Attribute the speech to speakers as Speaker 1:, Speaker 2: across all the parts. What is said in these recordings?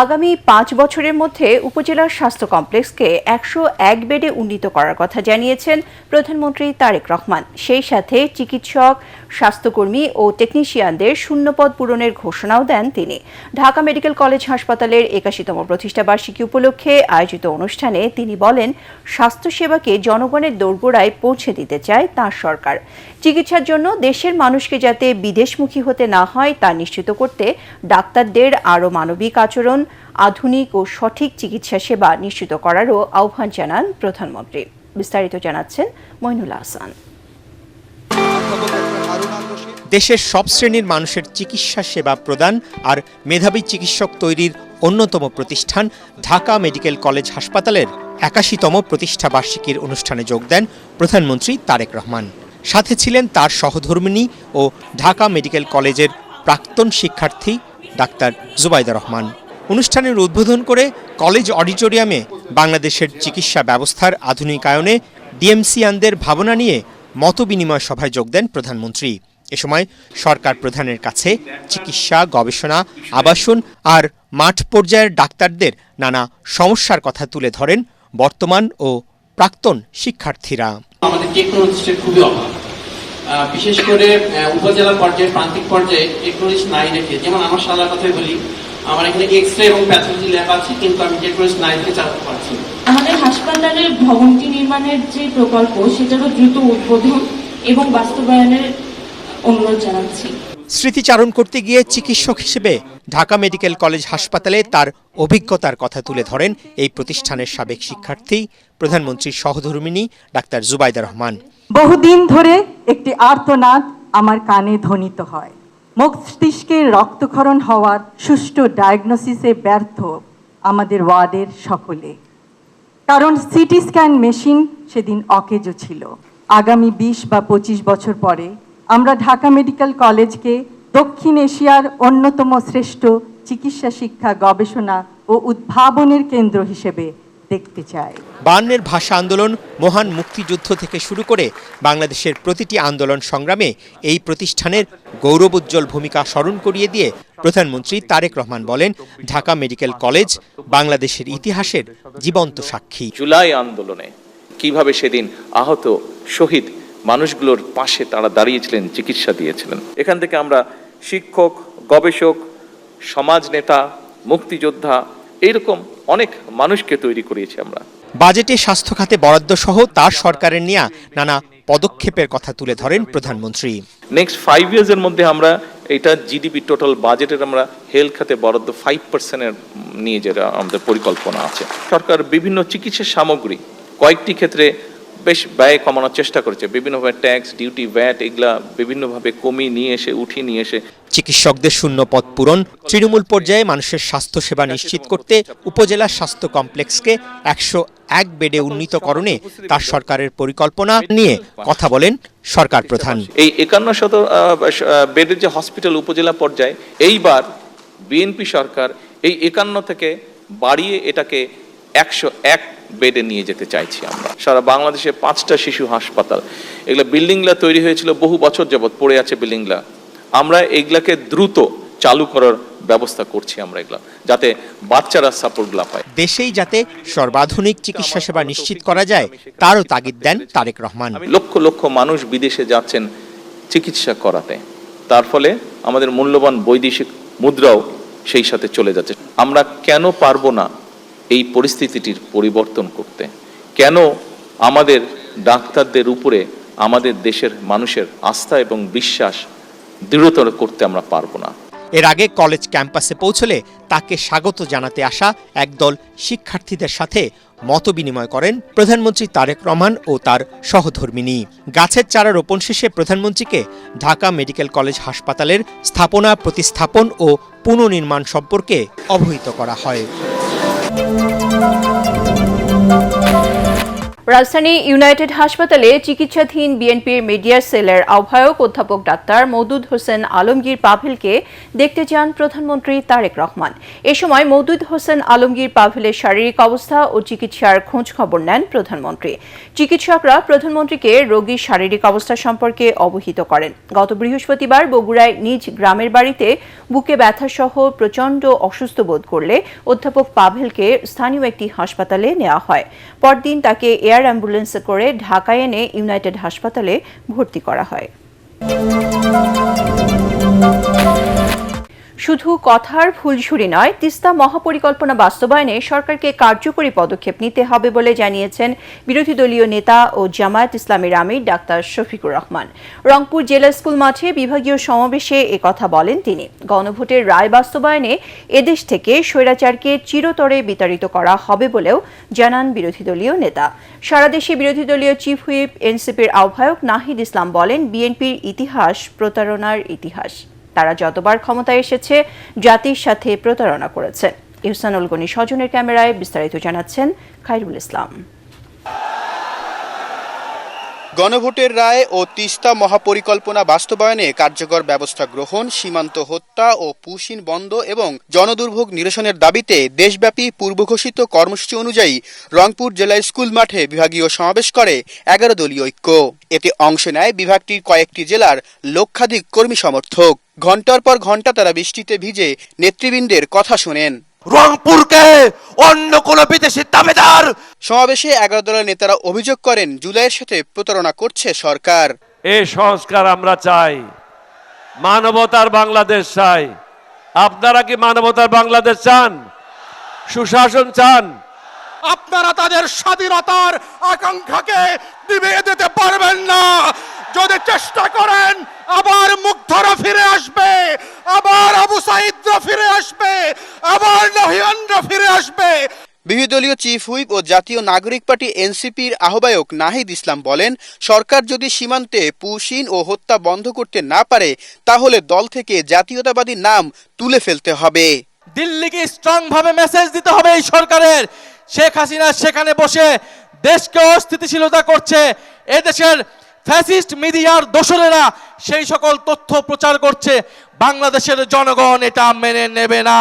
Speaker 1: আগামী 5 বছরের মধ্যে উপজেলার স্বাস্থ্য কমপ্লেক্সকে 101 বেডে উন্নীত করার কথা জানিয়েছেন প্রধানমন্ত্রী তারেক রহমান। সেই সাথে চিকিৎসক, স্বাস্থ্যকর্মী ও টেকনিশিয়ানদের শূন্যপদ পূরণের ঘোষণাও দেন তিনি। ঢাকা মেডিকেল কলেজ হাসপাতালের 81তম প্রতিষ্ঠাবার্ষিকী উপলক্ষে আয়োজিত অনুষ্ঠানে তিনি বলেন, স্বাস্থ্যসেবাকে জনগণের দোরগোড়ায় পৌঁছে দিতে চায় তাঁর সরকার। চিকিৎসার জন্য দেশের মানুষকে যাতে বিদেশমুখী হতে না হয় তা নিশ্চিত করতে ডাক্তারদের আরও মানবিক আচরণ, আধুনিক ও সঠিক চিকিৎসা সেবা নিশ্চিত করারও আহ্বান জানান প্রধানমন্ত্রী। বিস্তারিত জানাচ্ছেন মইনুল হাসান।
Speaker 2: দেশের সব শ্রেণীর মানুষের চিকিৎসা সেবা প্রদান আর মেধাবী চিকিৎসক তৈরির অন্যতম প্রতিষ্ঠান ঢাকা মেডিকেল কলেজ হাসপাতালের 81তম প্রতিষ্ঠাবার্ষিকীর অনুষ্ঠানে যোগ দেন প্রধানমন্ত্রী তারেক রহমান। সাথে ছিলেন তার সহধর্মিণী ও ঢাকা মেডিকেল কলেজের প্রাক্তন শিক্ষার্থী ডাক্তার জুবাইদা রহমান। অনুষ্ঠানের উদ্বোধন করে কলেজ অডিটোরিয়ামে বাংলাদেশের চিকিৎসা ব্যবস্থার আধুনিকায়নে ডিএমসিয়ানদের ভাবনা নিয়ে মতবিনিময় সভায় যোগ দেন প্রধানমন্ত্রী। এ সময় সরকার প্রধানের কাছে চিকিৎসা, গবেষণা, আবাসন আর মাঠ পর্যায়ের ডাক্তারদের নানা সমস্যার কথা তুলে ধরেন বর্তমান ও প্রাক্তন শিক্ষার্থীরা।
Speaker 3: আমাদের টেকনোলজিস্টের খুবই অভাব, বিশেষ করে উপজেলা পর্যায়ে, প্রান্তিক পর্যায়ে টেকনোলজিস্ট নাই রেখে, যেমন আমার শালার কথাই বলি, আমার এখানে এক্স-রে এবং প্যাথোলজি ল্যাব আছে, কিন্তু আমি টেকনোলজিস্ট নাই রেখে চালাতে পারছি না।
Speaker 4: আমাদের হাসপাতালের ভবনটি নির্মাণের যে প্রকল্প, সেটারও দ্রুত উদ্বোধন এবং বাস্তবায়নের অনুরোধ জানাচ্ছি।
Speaker 2: স্মৃতিচারণ করতে গিয়ে চিকিৎসক হিসেবে ঢাকা মেডিকেল কলেজ হাসপাতালে তার অভিজ্ঞতার কথা তুলে ধরেন এই প্রতিষ্ঠানের সাবেক শিক্ষার্থী, প্রধানমন্ত্রীর সহধর্মিণী ডাক্তার জুবাইদা রহমান।
Speaker 5: বহুদিন ধরে একটি আর্তনাদ আমার কানে ধ্বনিত হয়। মস্তিষ্কের রক্তক্ষরণ হওয়ার সুষ্ঠু ডায়াগনোসিসে ব্যর্থ আমাদের ওয়ার্ডের সকলে, কারণ সিটি স্ক্যান মেশিন সেদিন অকেজো ছিল। আগামী 20 বা 25 বছর পরে আমরা ঢাকা মেডিকেল কলেজকে দক্ষিণ এশিয়ার অন্যতম শ্রেষ্ঠ চিকিৎসা শিক্ষা, গবেষণা ও উদ্ভাবনের কেন্দ্র হিসেবে দেখতে চাই।
Speaker 2: 52-এর ভাষা আন্দোলন, মহান মুক্তিযুদ্ধ থেকে শুরু করে বাংলাদেশের প্রতিটি আন্দোলন সংগ্রামে এই প্রতিষ্ঠানের গৌরবোজ্জ্বল ভূমিকা স্মরণ করিয়ে দিয়ে প্রধানমন্ত্রী তারেক রহমান বলেন, ঢাকা মেডিকেল কলেজ বাংলাদেশের ইতিহাসের জীবন্ত সাক্ষী।
Speaker 6: জুলাই আন্দোলনে কিভাবে সেদিন আহত শহীদ মানুষগুলোর পাশে তারা দাঁড়িয়েছিলেন, চিকিৎসা দিয়েছিলেন। এখান থেকে আমরা শিক্ষক, গবেষক, সমাজ নেতা, মুক্তিযোদ্ধা, এইরকম অনেক মানুষকে তৈরি করিয়েছি আমরা।
Speaker 2: বাজেটে স্বাস্থ্য খাতে বরাদ্দ সহ তার সরকারের নেয়া নানা পদক্ষেপের কথা তুলে ধরেন প্রধানমন্ত্রী।
Speaker 6: নেক্সট 5 ইয়ার্সের মধ্যে আমরা এটা জিডিপি টোটাল বাজেটের আমরা হেলথ খাতে বরাদ্দ 5% নিয়ে যেটা আমাদের পরিকল্পনা আছে। সরকার বিভিন্ন চিকিৎসা সামগ্রী কয়েকটি ক্ষেত্রে বেশ ব্যয় কমানোর চেষ্টা করেছে, বিভিন্নভাবে ট্যাক্স, ডিউটি, ভ্যাট এগুলা বিভিন্নভাবে কমিয়ে নিয়ে এসে, উঠিয়ে নিয়ে এসে
Speaker 2: চিকিৎসকদের শূন্য পদ পূরণ, তৃণমূল পর্যায়ে মানুষের স্বাস্থ্যসেবা নিশ্চিত করতে উপজেলা স্বাস্থ্য কমপ্লেক্সকে 101 বেডে উন্নীতকরণে তার সরকারের পরিকল্পনা নিয়ে কথা বলেন সরকার প্রধান।
Speaker 6: এই 5100 বেডের যে হসপিটাল উপজেলা পর্যায়ে, এইবার বিএনপি সরকার এই 51 থেকে বাড়িয়ে এটাকে 101 বেডে নিয়ে যেতে চাইছি আমরা। সারা বাংলাদেশে 5টা শিশু হাসপাতাল, এগুলা বিল্ডিংগুলা তৈরি হয়েছিল, বহু বছর যাবৎ পড়ে আছে বিল্ডিংগুলা। আমরা এগুলাকে দ্রুত চালু করার ব্যবস্থা করছি আমরা, এগুলা যাতে বাচ্চারা সাপোর্টগুলা পায়।
Speaker 2: দেশেই যাতে সর্বাধুনিক চিকিৎসা সেবা নিশ্চিত করা যায় তারও তাগিদ দেন তারেক রহমান।
Speaker 6: লক্ষ লক্ষ মানুষ বিদেশে যাচ্ছেন চিকিৎসা করাতে, তার ফলে আমাদের মূল্যবান বৈদেশিক মুদ্রাও সেই সাথে চলে যাচ্ছে। আমরা কেন পারবো না এই পরিস্থিতিটির পরিবর্তন করতে? কেন আমাদের ডাক্তারদের উপরে আমাদের দেশের মানুষের আস্থা এবং বিশ্বাস দৃঢ়তর করতে আমরা পারবো না?
Speaker 2: এর আগে কলেজ ক্যাম্পাসে পৌঁছলে তাকে স্বাগত জানাতে আসা একদল শিক্ষার্থীদের সাথে মতবিনিময় করেন প্রধানমন্ত্রী তারেক রহমান ও তার সহধর্মিণী। গাছের চারা রোপণ শেষে প্রধানমন্ত্রীকে ঢাকা মেডিকেল কলেজ হাসপাতালের স্থাপনা, প্রতিস্থাপন ও পুনর্নির্মাণ সম্পর্কে অবহিত করা হয়।
Speaker 1: রাজধানী ইউনাইটেড হাসপাতালে চিকিৎসাধীন বিএনপির মিডিয়া সেলের আহ্বায়ক অধ্যাপক ডাক্তার মওদুদ হোসেন আলমগীর পাভেলকে দেখতে যান প্রধানমন্ত্রী তারেক রহমান। এ সময় মওদুদ হোসেন আলমগীর পাভেলের শারীরিক অবস্থা ও চিকিৎসার খোঁজ খবর নেন প্রধানমন্ত্রী। চিকিৎসকরা প্রধানমন্ত্রীকে রোগীর শারীরিক অবস্থা সম্পর্কে অবহিত করেন। গত বৃহস্পতিবার বগুড়ায় নিজ গ্রামের বাড়িতে বুকে ব্যথাসহ প্রচণ্ড অসুস্থ বোধ করলে অধ্যাপক পাভেলকে স্থানীয় একটি হাসপাতালে নেওয়া হয়। পরদিন তাকে এয়ার অ্যাম্বুলেন্সে করে ঢাকায় এনে ইউনাইটেড হাসপাতালে ভর্তি করা হয়। শুধু কথার ফুলঝুরি নয়, তিস্তা মহাপরিকল্পনা বাস্তবায়নে সরকারকে কার্যকরী পদক্ষেপ নিতে হবে বলে জানিয়েছেন বিরোধী দলীয় নেতা ও জামায়াত ইসলামীর আমির ডাক্তার শফিকুর রহমান। রংপুর জেলা স্কুল মাঠে বিভাগীয় সমাবেশে একথা বলেন তিনি। গণভোটের রায় বাস্তবায়নে এদেশ থেকে স্বৈরাচারকে চিরতরে বিতাড়িত করা হবে বলেও জানান বিরোধী দলীয় নেতা। সারা দেশে বিরোধী দলীয় চিফ হুইপ এনসিপির আহ্বায়ক নাহিদ ইসলাম বলেন, বিএনপির ইতিহাস প্রতারণার ইতিহাস। তারা যতবার ক্ষমতায় এসেছে জাতির সাথে প্রতারণা করেছে। ইহসানুল গনি স্বজনের ক্যামেরায় বিস্তারিত জানাচ্ছেন খায়রুল ইসলাম।
Speaker 7: গণভোটের রায় ও তিস্তা মহাপরিকল্পনা বাস্তবায়নে কার্যকর ব্যবস্থা গ্রহণ, সীমান্ত হত্যা ও পুশিন বন্ধ এবং জনদুর্ভোগ নিরসনের দাবিতে দেশব্যাপী পূর্বঘোষিত কর্মসূচি অনুযায়ী রংপুর জেলা স্কুল মাঠে বিভাগীয় সমাবেশ করে 11 দলীয় ঐক্য। এতে অংশ নেয় বিভাগটির কয়েকটি জেলার লক্ষাধিক কর্মী সমর্থক। ঘণ্টার পর ঘণ্টা তারা বৃষ্টিতে ভিজে নেতৃবৃন্দের কথা শোনেন।
Speaker 8: রংপুরকে অন্য কোন বিদেশি দাবিদার।
Speaker 7: সমাবেশে 11 দলের নেতারা অভিযোগ করেন, জুলাইয়ের সাথে প্রতারণা করছে সরকার।
Speaker 8: এই সংস্কার আমরা চাই, মানবতার বাংলাদেশ চাই। আপনারা কি মানবতার বাংলাদেশ চান? সুশাসন চান?
Speaker 9: আপনারা তাদের স্বাধীনতার আকাঙ্ক্ষাকে নিভিয়ে দিতে পারবেন না। যদি চেষ্টা করেন, আবার মুগ্ধরা ফিরে আসবে, আবার আবু সাঈদরা ফিরে আসবে, আবার নহিয়ানরা ফিরে আসবে।
Speaker 7: বিরোধী দলীয় চিফ হুইপ ও জাতীয় নাগরিক পার্টি এনসিপির আহ্বায়ক নাহিদ ইসলাম বলেন, সরকার যদি সীমান্তে পুশিন ও হত্যা বন্ধ করতে না পারে, তাহলে দল থেকে জাতীয়তাবাদী নাম তুলে ফেলতে হবে।
Speaker 10: দিল্লিকে স্ট্রং ভাবে মেসেজ দিতে হবে এই সরকারের। শেখ হাসিনা সেখানে বসে দেশকে অস্থিতিশীলতা করছে। এদেশের ফ্যাসিস্ট মিডিয়ার দোসরেরা সেই সকল তথ্য প্রচার করছে। বাংলাদেশের জনগণ এটা মেনে নেবে না।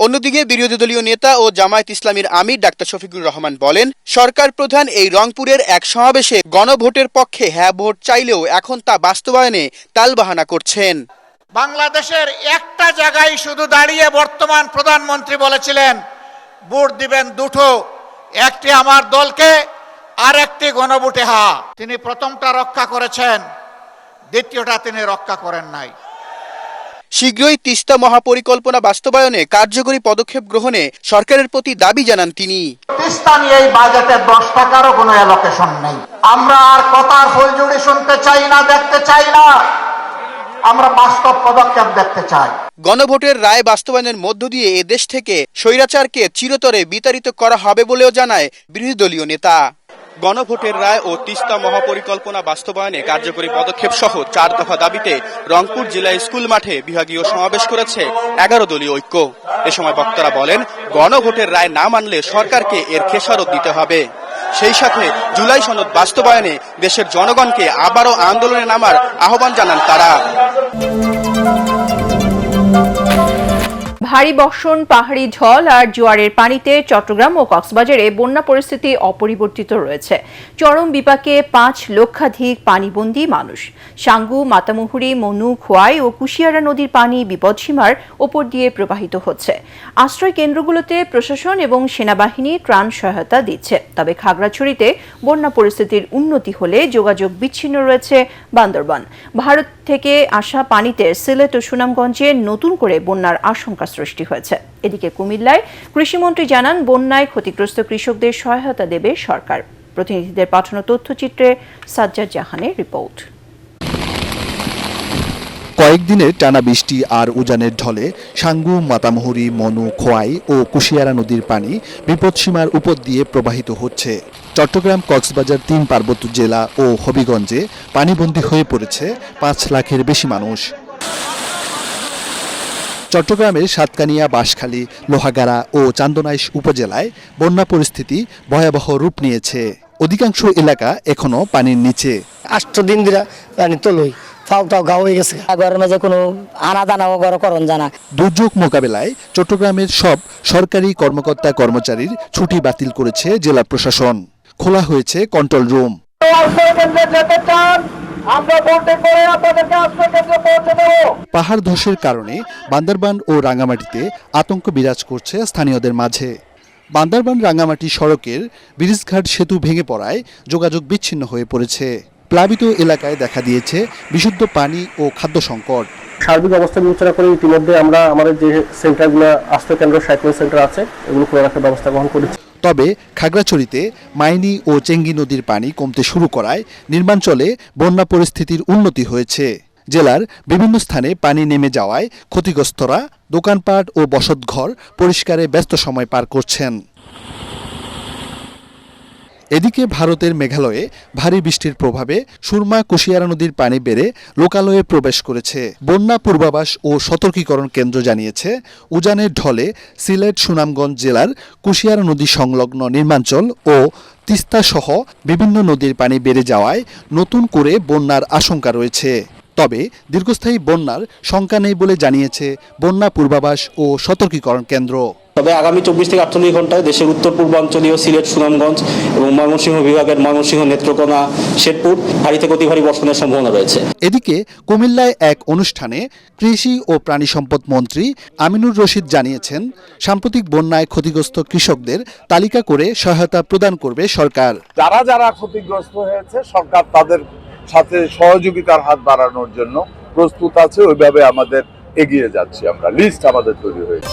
Speaker 7: অন্যদিকে বিরোধী দলীয় নেতা ও জামায়াত ইসলামীর আমির ডাক্তার শফিকুর রহমান বলেন, সরকার প্রধান এই রংপুরের এক সমাবেশে গণভোটের পক্ষে হ্যাঁ ভোট চাইলেও এখন তা বাস্তবায়নে টালবাহানা করছেন।
Speaker 9: বাংলাদেশের একটা জায়গায় শুধু দাঁড়িয়ে বর্তমান প্রধানমন্ত্রী বলেছিলেন ভোট দিবেন দুটো, একটি আমার দলকে আর একটি গণভোটে হা। তিনি প্রথমটা রক্ষা করেছেন, দ্বিতীয়টা তিনি রক্ষা করেন নাই।
Speaker 7: শীঘ্রই তিস্তা মহাপরিকল্পনা বাস্তবায়নে কার্যকরী পদক্ষেপ গ্রহণে সরকারের প্রতি দাবি জানান তিনি।
Speaker 9: তিস্তা নিয়ে এই বাজেটে 10 টাকারও কোনো অ্যালোকেশন নেই। আমরা আর কথার ফুলঝুরি শুনতে চাই না, দেখতে চাই না। আমরা বাস্তব পদক্ষেপ দেখতে চাই।
Speaker 7: গণভোটের রায় বাস্তবায়নের মধ্য দিয়ে এদেশ থেকে স্বৈরাচারকে চিরতরে বিতাড়িত করা হবে বলেও জানায় বিরোধী দলীয় নেতা। গণভোটের রায় ও তিস্তা মহাপরিকল্পনা বাস্তবায়নে কার্যকরী পদক্ষেপ সহ 4 দফা দাবিতে রংপুর জেলা স্কুল মাঠে বিভাগীয় সমাবেশ করেছে 11 দলীয় ঐক্য। এ সময় বক্তারা বলেন, গণভোটের রায় না মানলে সরকারকে এর খেসারত দিতে হবে। সেই সাথে জুলাই সনদ বাস্তবায়নে দেশের জনগণকে আবারও আন্দোলনে নামার আহ্বান জানান তারা।
Speaker 1: ভারী বর্ষণ, পাহাড়ি ঝড় আর জোয়ারের পানিতে চট্টগ্রাম ও কক্সবাজারে বন্যা পরিস্থিতি অপরিবর্তিত রয়েছে। চরম বিপাকে 5 লক্ষাধিক পানিবন্দী মানুষ। সাঙ্গু, মাতামুহুরী, মনু, খোয়াই ও কুশিয়ারা নদীর পানি বিপদসীমার ওপর দিয়ে প্রবাহিত হচ্ছে। আশ্রয় কেন্দ্রগুলোতে প্রশাসন এবং সেনাবাহিনী ত্রাণ সহায়তা দিচ্ছে। তবে খাগড়াছড়িতে বন্যা পরিস্থিতির উন্নতি হলে যোগাযোগ বিচ্ছিন্ন রয়েছে বান্দরবান। ভারত থেকে আসা পানিতে সিলেট ও সুনামগঞ্জে নতুন করে বন্যার আশঙ্কা সৃষ্টি হয়েছে। এদিকে কুমিল্লায় কৃষিমন্ত্রী জানান, বন্যায় ক্ষতিগ্রস্ত কৃষকদের সহায়তা দেবে সরকার। প্রতিনিধিদের পাঠানো তথ্যচিত্রে সাজ্জাদ জাহানের রিপোর্ট।
Speaker 11: কয়েকদিনের টানা বৃষ্টি আর উজানের ঢলে সাঙ্গু, মাতামুহুরী, মনু, খোয়াই ও কুশিয়ারা নদীর পানি বিপদসীমার উপর দিয়ে প্রবাহিত হচ্ছে। চট্টগ্রাম, কক্সবাজার 3 পার্বত্য জেলা ও হবিগঞ্জে পানিবন্দী হয়ে পড়েছে 5 লাখের বেশি মানুষ। চট্টগ্রামের সাতকানিয়া, বাঁশখালী, লোহাগাড়া ও চান্দনাইশ উপজেলায় বন্যা পরিস্থিতি ভয়াবহ রূপ নিয়েছে। অধিকাংশ এলাকা এখনো পানির নিচে।
Speaker 12: 8 দিন ধরে পানি তলই ফাউটাও গা হয়ে গেছে, ঘরের মাঝে কোনো আনা দানাও করণ জানা।
Speaker 11: দুর্যোগ মোকাবেলায় চট্টগ্রামের সব সরকারি কর্মকর্তা কর্মচারীর ছুটি বাতিল করেছে জেলা প্রশাসন। খোলা হয়েছে কন্ট্রোল রুম। পাহাড় ধসের কারণে বান্দরবান ও রাঙ্গামাটিতে আতঙ্ক বিরাজ করছে স্থানীয়দের মাঝে। বান্দরবান রাঙ্গামাটি সড়কের ব্রিজঘাট সেতু ভেঙে পড়ায় যোগাযোগ বিচ্ছিন্ন হয়ে পড়েছে। প্লাবিত এলাকায় দেখা দিয়েছে বিশুদ্ধ পানি ও খাদ্য সংকট।
Speaker 13: সার্বিক অবস্থা বিবেচনা করে ইতিমধ্যে আমরা আমাদের যে সেন্টারগুলো আশ্রয় কেন্দ্র সাইক্লোন সেন্টার আছে এগুলো খোলা রাখার ব্যবস্থা গ্রহণ করেছি।
Speaker 11: তবে খাগড়াছড়িতে মাইনী ও চেঙ্গি নদীর পানি কমতে শুরু করায় নির্মাঞ্চলে বন্যা পরিস্থিতির উন্নতি হয়েছে। জেলার বিভিন্ন স্থানে পানি নেমে যাওয়ায় ক্ষতিগ্রস্তরা দোকানপাট ও বসতঘর পরিষ্কারে ব্যস্ত সময় পার করছেন। এদিকে ভারতের মেঘালয়ে ভারী বৃষ্টির প্রভাবে সুরমা কুশিয়ারা নদীর পানি বেড়ে লোকালয়ে প্রবেশ করেছে। বন্যা পূর্বাভাস ও সতর্কীকরণ কেন্দ্র জানিয়েছে, উজানের ঢলে সিলেট সুনামগঞ্জ জেলার কুশিয়ারা নদী সংলগ্ন নির্মাঞ্চল ও তিস্তা সহ বিভিন্ন নদীর পানি বেড়ে যাওয়ায় নতুন করে বন্যার আশঙ্কা রয়েছে। তবে দীর্ঘস্থায়ী বন্যার শঙ্কা নেই বলে জানিয়েছে বন্যা পূর্বাভাস ও সতর্কীকরণ কেন্দ্র।
Speaker 14: তবে আগামী 24 থেকে 48 ঘন্টায় দেশের উত্তর পূর্বাঞ্চলীয় সিলেট সুনামগঞ্জ এবং ময়মনসিংহ বিভাগের ময়মনসিংহ নেত্রকোনা শেরপুর ভারী থেকে অতি ভারী বর্ষণের সম্ভাবনা রয়েছে।
Speaker 11: এদিকে কুমিল্লায় এক অনুষ্ঠানে কৃষি ও প্রাণী সম্পদ মন্ত্রী আমিনুর রশিদ জানিয়েছেন, সাম্প্রতিক বন্যায় ক্ষতিগ্রস্ত কৃষকদের তালিকা করে সহায়তা প্রদান করবে সরকার।
Speaker 15: যারা যারা ক্ষতিগ্রস্ত হয়েছে সরকার তাদের সাথে সহযোগিতার হাত বাড়ানোর জন্য প্রস্তুত আছে। ওইভাবে আমাদের এগিয়ে যাচ্ছি আমরা, লিস্ট আমাদের তৈরি হয়েছে।